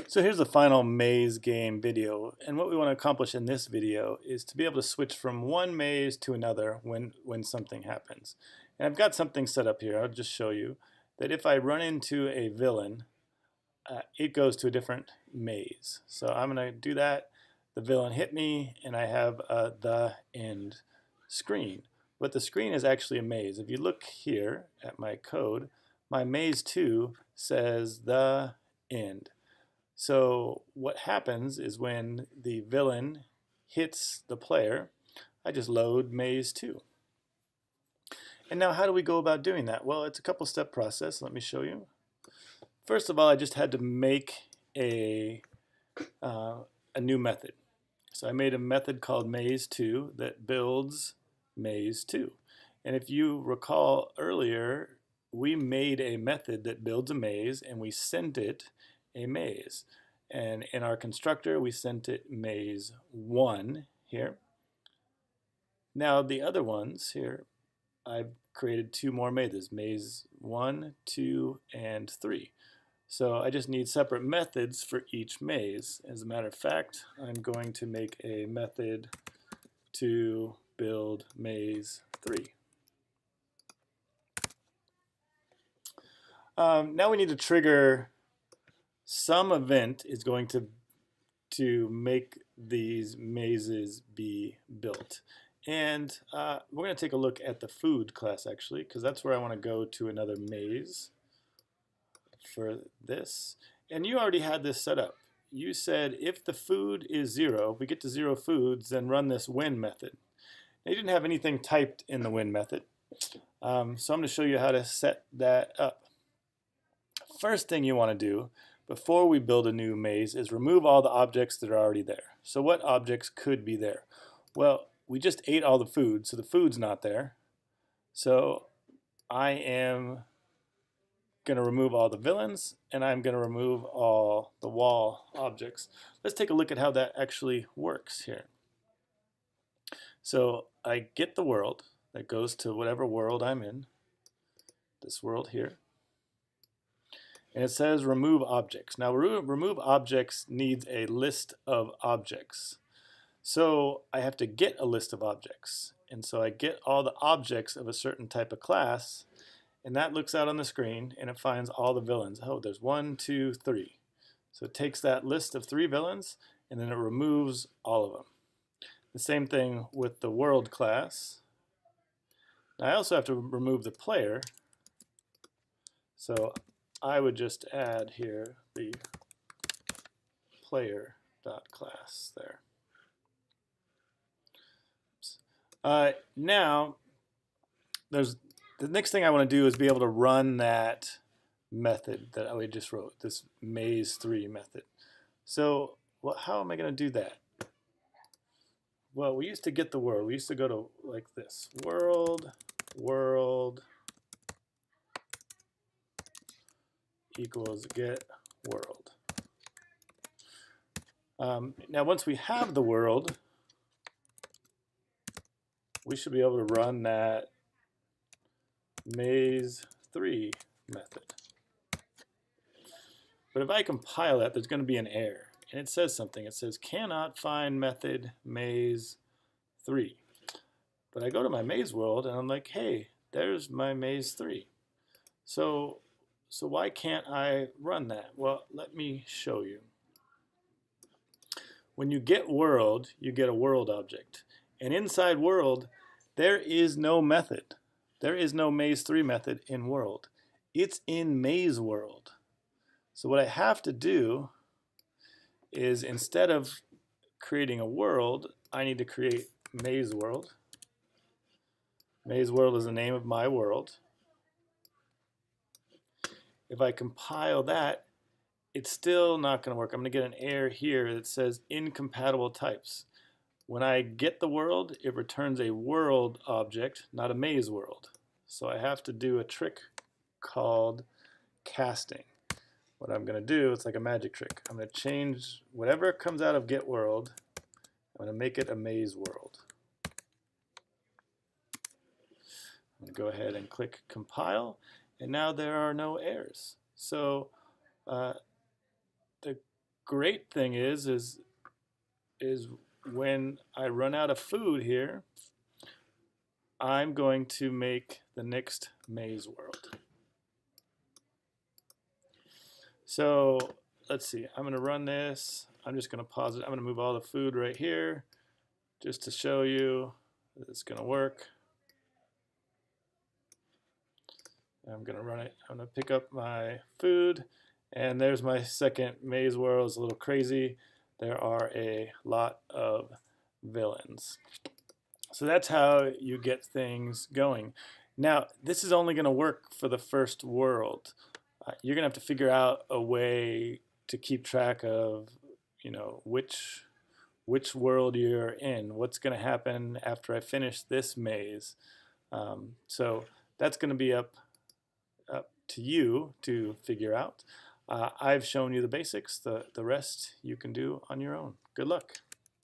So here's the final maze game video, and what we want to accomplish in this video is to be able to switch from one maze to another when something happens. And I've got something set up here. I'll just show you that if I run into a villain, it goes to a different maze. So I'm going to do that. The villain hit me, and I have the end screen. But the screen is actually a maze. If you look here at my code, my maze 2 says the end. So what happens is when the villain hits the player, I just load maze 2. And now how do we go about doing that? Well, it's a couple step process. Let me show you. First of all, I just had to make a new method. So I made a method called maze2 that builds maze 2. And if you recall earlier, we made a method that builds a maze and we sent it a maze. And in our constructor, we sent it maze 1 here. Now the other ones here, I've created 2 more mazes, maze 1, 2, and 3. So I just need separate methods for each maze. As a matter of fact, I'm going to make a method to build maze 3. Now we need to trigger some event is going to make these mazes be built. And we're going to take a look at the food class actually, because that's where I want to go to another maze for this. And you already had this set up. You said if the food is 0, we get to 0 foods, then run this when method. Now, you didn't have anything typed in the when method. So I'm going to show you how to set that up. First thing you want to do before we build a new maze is remove all the objects that are already there. So what objects could be there? Well, we just ate all the food, so the food's not there. So I am going to remove all the villains, and I'm going to remove all the wall objects. Let's take a look at how that actually works here. So I get the world that goes to whatever world I'm in, this world here. And it says remove objects. Now remove objects needs a list of objects. So I have to get a list of objects. And so I get all the objects of a certain type of class, and that looks out on the screen and it finds all the villains. Oh, there's 1, 2, 3. So it takes that list of 3 villains and then it removes all of them. The same thing with the world class. Now I also have to remove the player. So I would just add here the player.class there. Now, the next thing I want to do is be able to run that method that I just wrote, this maze3 method. So how am I going to do that? Well, we used to get the world. We used to go to like this, world equals get world. Now once we have the world, we should be able to run that maze3 method. But if I compile that, there's going to be an error. And it says something. It says cannot find method maze3. But I go to my maze world and I'm like, hey, there's my maze3. So why can't I run that? Well, let me show you. When you get world, you get a world object. And inside world, there is no method. There is no maze3 method in world. It's in maze world. So what I have to do is instead of creating a world, I need to create maze world. Maze world is the name of my world. If I compile that, it's still not going to work. I'm going to get an error here that says incompatible types. When I get the world, it returns a world object, not a maze world. So I have to do a trick called casting. What I'm going to do, it's like a magic trick. I'm going to change whatever comes out of get world, I'm going to make it a maze world. I'm going to go ahead and click compile, and now there are no errors. So the great thing is when I run out of food here, I'm going to make the next maze world. So let's see, I'm going to run this. I'm just going to pause it. I'm going to move all the food right here just to show you that it's going to work. I'm going to run it. I'm going to pick up my food, and there's my second maze world. It's a little crazy. There are a lot of villains. So that's how you get things going. Now, this is only going to work for the first world. You're going to have to figure out a way to keep track of, which world you're in, what's going to happen after I finish this maze. So that's going to be up to you to figure out. I've shown you the basics. The rest you can do on your own. Good luck.